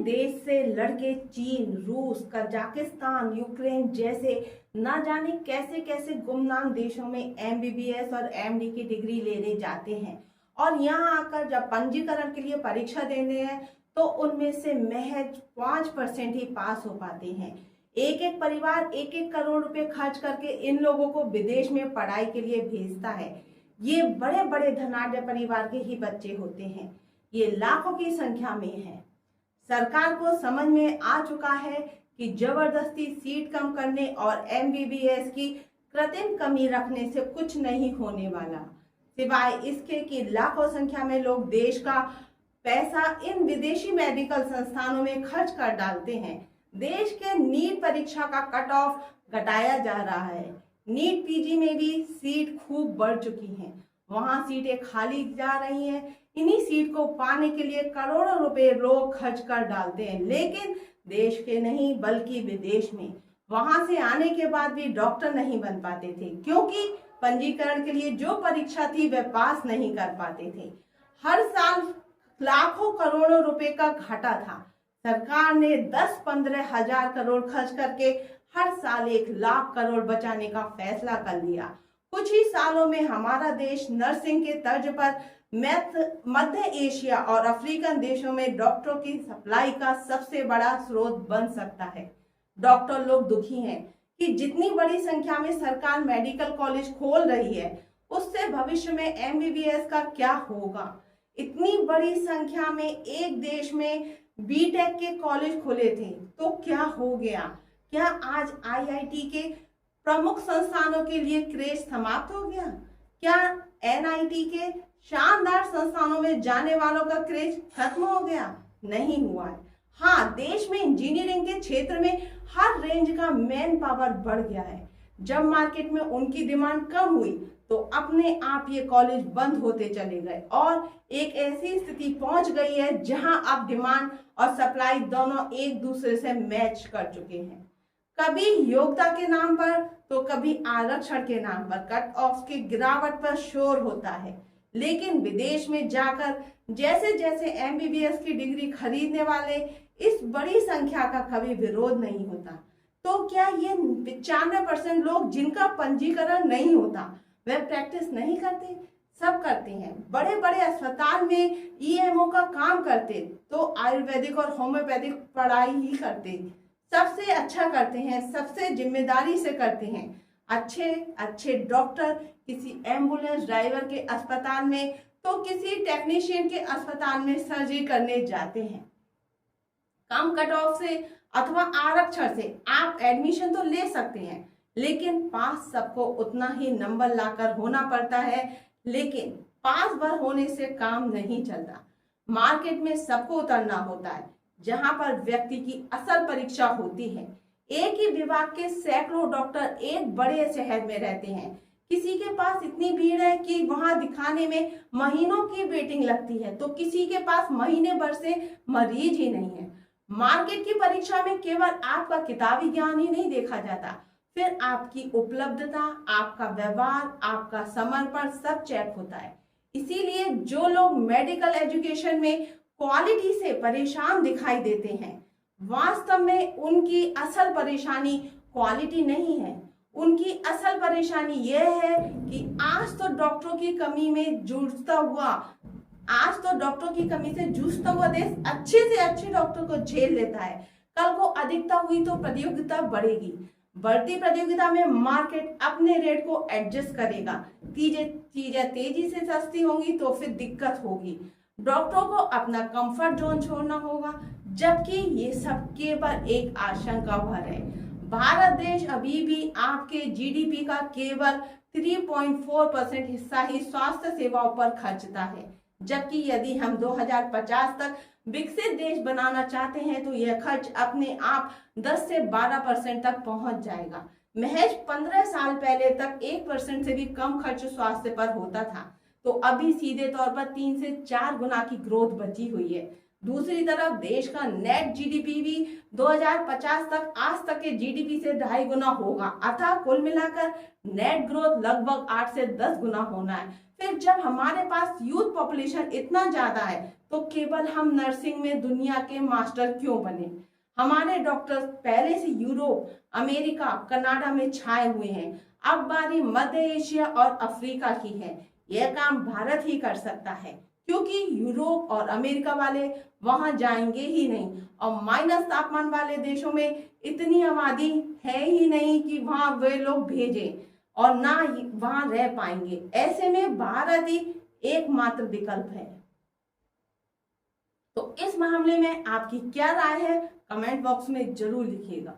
देश से लड़के चीन, रूस, कजाकिस्तान, यूक्रेन जैसे ना जाने कैसे कैसे गुमनाम देशों में एमबीबीएस और एमडी की डिग्री लेने जाते हैं और यहाँ आकर जब पंजीकरण के लिए परीक्षा देने हैं तो उनमें से महज 5% ही पास हो पाते हैं। एक एक परिवार 1-1 करोड़ रुपए खर्च करके इन लोगों को विदेश में पढ़ाई के लिए भेजता है। ये बड़े बड़े धनाढ्य परिवार के ही बच्चे होते हैं। ये लाखों की संख्या में है। सरकार को समझ में आ चुका है कि जबरदस्ती सीट कम करने और एमबीबीएस की कृत्रिम कमी रखने से कुछ नहीं होने वाला, सिवाय इसके कि लाखों संख्या में लोग देश का पैसा इन विदेशी मेडिकल संस्थानों में खर्च कर डालते हैं। देश के नीट परीक्षा का कट ऑफ घटाया जा रहा है। नीट पीजी में भी सीट खूब बढ़ चुकी हैं। वहां सीटें खाली जा रही हैं। इन्हीं सीट को पाने के लिए करोड़ों रुपए लोग खर्च कर डालते हैं, लेकिन देश के नहीं बल्कि विदेश में। वहां से आने के बाद भी डॉक्टर नहीं बन पाते थे, क्योंकि पंजीकरण के लिए जो परीक्षा थी वह पास नहीं कर पाते थे। हर साल लाखों करोड़ों रुपए का घाटा था। सरकार ने 10-15 हजार करोड़ खर्च करके हर साल 1 लाख करोड़ बचाने का फैसला कर लिया। कुछ ही सालों में हमारा देश नर्सिंग के तर्ज पर मध्य एशिया और अफ्रीकन देशों में डॉक्टरों की सप्लाई का सबसे बड़ा स्रोत बन सकता है। डॉक्टर लोग दुखी हैं कि जितनी बड़ी संख्या में सरकार मेडिकल कॉलेज खोल रही है, उससे भविष्य में एमबीबीएस का क्या होगा। इतनी बड़ी संख्या में एक देश में बीटेक के कॉलेज खुले थे तो क्या हो गया? क्या आज आईआईटी के प्रमुख संस्थानों के लिए क्रेज समाप्त हो गया? क्या एनआईटी के शानदार संस्थानों में जाने वालों का क्रेज खत्म हो गया? नहीं हुआ है। हाँ, देश में इंजीनियरिंग के क्षेत्र में हर रेंज का मैन पावर बढ़ गया है। जब मार्केट में उनकी डिमांड कम हुई तो अपने आप ये कॉलेज बंद होते चले गए और एक ऐसी स्थिति पहुंच गई है जहां अब डिमांड और सप्लाई दोनों एक दूसरे से मैच कर चुके हैं। कभी योग्यता के नाम पर तो कभी आरक्षण के नाम पर कट ऑफ की गिरावट पर शोर होता है, लेकिन विदेश में जाकर जैसे जैसे एमबीबीएस की डिग्री खरीदने वाले इस बड़ी संख्या का कभी विरोध नहीं होता। तो क्या ये 95% लोग जिनका पंजीकरण नहीं होता वह प्रैक्टिस नहीं करते? सब करते हैं। बड़े बड़े अस्पताल में ईएमओ का काम करते तो आयुर्वेदिक और होम्योपैथिक पढ़ाई ही करते। सबसे अच्छा करते हैं, सबसे जिम्मेदारी से करते हैं। अच्छे अच्छे डॉक्टर किसी एम्बुलेंस ड्राइवर के अस्पताल में तो किसी टेक्नीशियन के अस्पताल में सर्जरी करने जाते हैं। कम कट ऑफ से अथवा आरक्षण से आप एडमिशन तो ले सकते हैं, लेकिन पास सबको उतना ही नंबर लाकर होना पड़ता है। लेकिन पास भर होने से काम नहीं चलता। मार्केट में सबको उतरना होता है, जहां पर व्यक्ति की असल परीक्षा होती है। एक ही विभाग के सैकड़ों डॉक्टर एक बड़े शहर में रहते हैं। किसी के पास इतनी भीड़ है कि वहां दिखाने में महीनों की वेटिंग लगती है, तो किसी के पास महीने भर से मरीज ही नहीं है। मार्केट की परीक्षा में केवल आपका किताबी ज्ञान ही नहीं देखा जाता, फिर आपकी उपलब्धता, आपका व्यवहार, आपका समर्पण सब चेक होता है। इसीलिए जो लोग मेडिकल एजुकेशन में क्वालिटी से परेशान दिखाई देते हैं, वास्तव में उनकी असल परेशानी क्वालिटी नहीं है। उनकी असल परेशानी यह है कि आज तो डॉक्टरों की कमी से जूझता हुआ देश अच्छे से अच्छे डॉक्टर को झेल लेता है। कल को अधिकता हुई तो प्रतियोगिता बढ़ेगी। बढ़ती प्रतियोगिता में मार्केट अपने रेट को एडजस्ट करेगा। चीजें तेजी से सस्ती होंगी तो फिर दिक्कत होगी। डॉक्टरों को अपना कंफर्ट जोन छोड़ना होगा, जबकि ये सब केवल एक आशंका भर है। भारत देश अभी भी आपके जीडीपी का केवल 3.4% हिस्सा ही स्वास्थ्य सेवाओं पर खर्चता है, जबकि यदि हम 2050 तक विकसित देश बनाना चाहते हैं तो यह खर्च अपने आप 10 से 12% तक पहुंच जाएगा। महज 15 साल पहले तक 1% से भी कम खर्च स्वास्थ्य पर होता था, तो अभी सीधे तौर पर 3 से 4 गुना की ग्रोथ बची हुई है। दूसरी तरफ देश का नेट जीडीपी भी 2050 तक आज तक के जीडीपी से 2.5 गुना होगा, अतः कुल मिलाकर नेट ग्रोथ लगभग 8 से 10 गुना होना है। फिर जब हमारे पास यूथ पॉपुलेशन इतना ज्यादा है तो केवल हम नर्सिंग में दुनिया के मास्टर क्यों बने? हमारे डॉक्टर्स पहले से यूरोप, अमेरिका, कनाडा में छाए हुए हैं। अब बारी मध्य एशिया और अफ्रीका की है। यह काम भारत ही कर सकता है, क्योंकि यूरोप और अमेरिका वाले वहां जाएंगे ही नहीं, और माइनस तापमान वाले देशों में इतनी आबादी है ही नहीं कि वहां वे लोग भेजें, और ना वहां रह पाएंगे। ऐसे में भारत ही एकमात्र विकल्प है। तो इस मामले में आपकी क्या राय है, कमेंट बॉक्स में जरूर लिखिएगा।